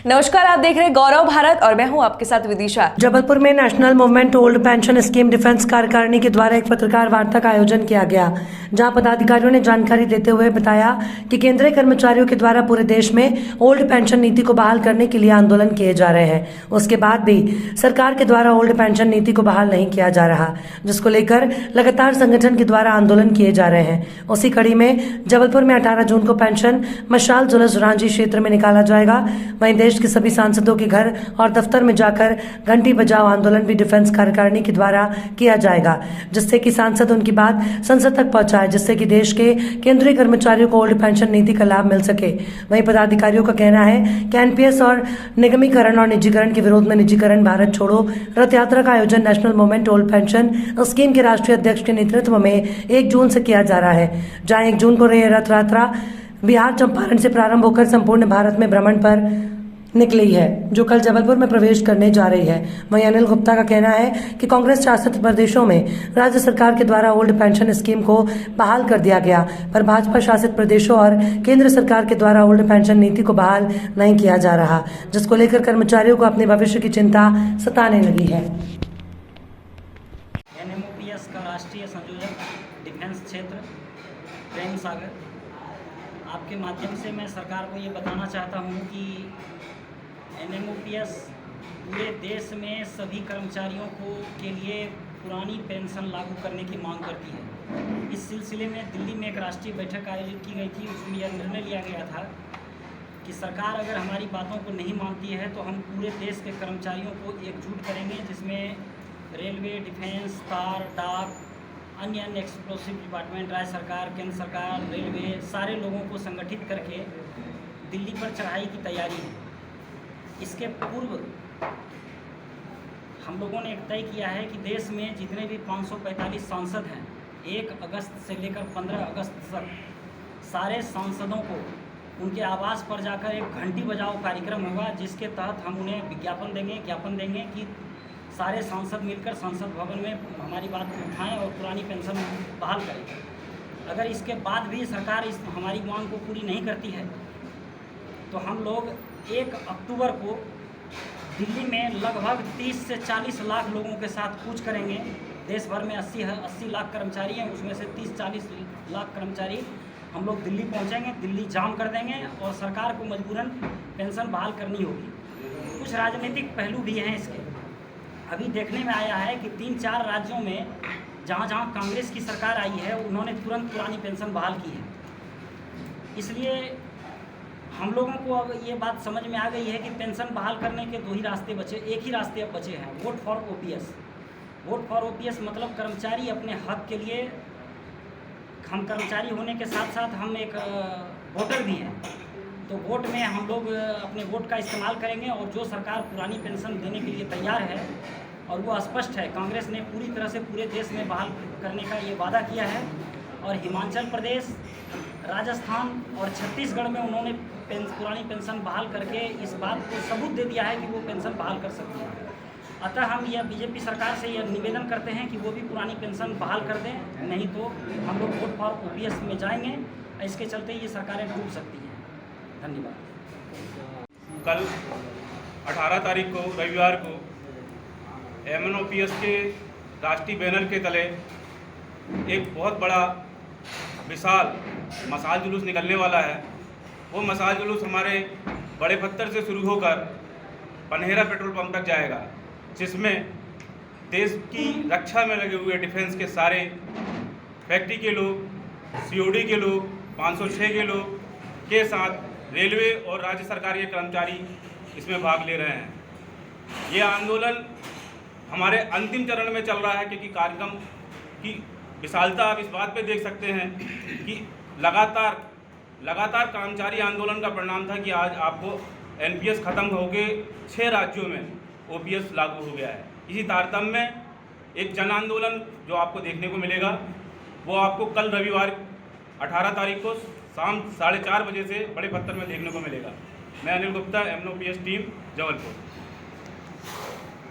नमस्कार, आप देख रहे हैं गौरव भारत और मैं हूं आपके साथ विदिशा। जबलपुर में national movement old pension scheme defence कार्यकारिणी के द्वारा एक पत्रकार वार्ता का आयोजन किया गया, जहां पदाधिकारियों ने जानकारी देते हुए बताया कि केंद्रीय कर्मचारियों के द्वारा पूरे देश में ओल्ड पेंशन नीति को बहाल करने के लिए आंदोलन किए जा रहे हैं। उसके बाद भी सरकार के द्वारा ओल्ड पेंशन नीति को बहाल नहीं किया जा रहा, जिसको लेकर लगातार संगठन के द्वारा आंदोलन किए जा रहे हैं। उसी कड़ी में जबलपुर में 18 जून को पेंशन मशाल जुलूस रांची क्षेत्र में निकाला जाएगा। वहीं देश के सभी सांसदों के घर और दफ्तर में जाकर घंटी बजाओ आंदोलन भी डिफेंस कार्यकारिणी के द्वारा किया जाएगा, जिससे कि सांसद उनकी बात संसद तक पहुंचाए, जिससे कि देश के केंद्रीय कर्मचारियों को ओल्ड पेंशन नीति का लाभ मिल सके। वहीं पदाधिकारियों का कहना है कि एनपीएस और निगमीकरण और निजीकरण के विरोध में निजीकरण भारत छोड़ो रथ यात्रा का आयोजन national movement old pension scheme के राष्ट्रीय अध्यक्ष के नेतृत्व में 1 जून से किया जा रहा है, जहां 1 जून को रथ यात्रा बिहार चंपारण से प्रारंभ होकर संपूर्ण भारत में भ्रमण पर निकली है, जो कल जबलपुर में प्रवेश करने जा रही है। वहीं अनिल गुप्ता का कहना है कि कांग्रेस शासित प्रदेशों में राज्य सरकार के द्वारा ओल्ड पेंशन स्कीम को बहाल कर दिया गया, पर भाजपा शासित प्रदेशों और केंद्र सरकार के द्वारा ओल्ड पेंशन नीति को बहाल नहीं किया जा रहा, जिसको लेकर कर्मचारियों को अपने भविष्य की चिंता सताने लगी है। एनएमओपीएस का राष्ट्रीय संयोजक डिफेंस क्षेत्र प्रेम सागर, आपके माध्यम से मैं सरकार को ये बताना चाहता हूँ कि एनएमओपीएस पूरे देश में सभी कर्मचारियों के लिए पुरानी पेंशन लागू करने की मांग करती है। इस सिलसिले में दिल्ली में एक राष्ट्रीय बैठक आयोजित की गई थी। उसमें यह निर्णय लिया गया था कि सरकार अगर हमारी बातों को नहीं मानती है तो हम पूरे देश के कर्मचारियों को एकजुट करेंगे, जिसमें रेलवे, डिफेंस, तार, डाक, अन्य एक्सप्लोसिव डिपार्टमेंट, राज्य सरकार, केंद्र सरकार, रेलवे, सारे लोगों को संगठित करके दिल्ली पर चढ़ाई की तैयारी है। इसके पूर्व हम लोगों ने तय किया है कि देश में जितने भी 545 सांसद हैं, 1 अगस्त से लेकर 15 अगस्त तक सारे सांसदों को उनके आवास पर जाकर एक घंटी बजाओ कार्यक्रम होगा, जिसके तहत हम उन्हें ज्ञापन देंगे कि सारे सांसद मिलकर संसद भवन में हमारी बात को उठाएं और पुरानी पेंशन बहाल करें। अगर इसके बाद भी सरकार इस हमारी मांग को पूरी नहीं करती है तो हम लोग 1 अक्टूबर को दिल्ली में लगभग 30 से 40 लाख लोगों के साथ कूच करेंगे। देश भर में 80 लाख कर्मचारी हैं, उसमें से 30-40 लाख कर्मचारी हम लोग दिल्ली पहुंचेंगे, दिल्ली जाम कर देंगे और सरकार को मजबूरन पेंशन बहाल करनी होगी। कुछ राजनीतिक पहलू भी हैं इसके। अभी देखने में आया है कि 3-4 राज्यों में जहाँ कांग्रेस की सरकार आई है, उन्होंने तुरंत पुरानी पेंशन बहाल की है। इसलिए हम लोगों को अब ये बात समझ में आ गई है कि पेंशन बहाल करने के 2 ही रास्ते बचे, एक ही रास्ते अब बचे हैं, vote for OPS. Vote for OPS मतलब कर्मचारी अपने हक के लिए, हम कर्मचारी होने के साथ साथ हम एक वोटर भी हैं, तो वोट में हम लोग अपने वोट का इस्तेमाल करेंगे। और जो सरकार पुरानी पेंशन देने के लिए तैयार है और वो स्पष्ट है, कांग्रेस ने पूरी तरह से पूरे देश में बहाल करने का ये वादा किया है और हिमाचल प्रदेश, राजस्थान और छत्तीसगढ़ में उन्होंने पुरानी पेंशन बहाल करके इस बात को सबूत दे दिया है कि वो पेंशन बहाल कर सकती है। अतः हम यह बीजेपी सरकार से यह निवेदन करते हैं कि वो भी पुरानी पेंशन बहाल कर दें, नहीं तो हम लोग वोट फॉर ओपीएस में जाएंगे। इसके चलते ये सरकारें डूब सकती हैं। धन्यवाद। कल 18 तारीख को रविवार को एमएनओपीएस के राष्ट्रीय बैनर के तले एक बहुत बड़ा विशाल मशाल जुलूस निकलने वाला है। वो मशाल जुलूस हमारे बड़े पत्थर से शुरू होकर पनहेरा पेट्रोल पंप तक जाएगा, जिसमें देश की रक्षा में लगे हुए डिफेंस के सारे फैक्ट्री के लोग, सीओडी के लोग, 506 के लोग के साथ रेलवे और राज्य सरकार के कर्मचारी इसमें भाग ले रहे हैं। ये आंदोलन हमारे अंतिम चरण में चल रहा है, क्योंकि कार्यक्रम की विशालता आप इस बात पे देख सकते हैं कि लगातार कर्मचारी आंदोलन का परिणाम था कि आज आपको एनपीएस ख़त्म होकर 6 राज्यों में ओपीएस लागू हो गया है। इसी तारतम्य में एक जन आंदोलन जो आपको देखने को मिलेगा, वो आपको कल रविवार 18 तारीख को शाम 4:30 बजे से बड़े पत्थर में देखने को मिलेगा। मैं अनिल गुप्ता, एमएनओपीएस टीम, जबलपुर।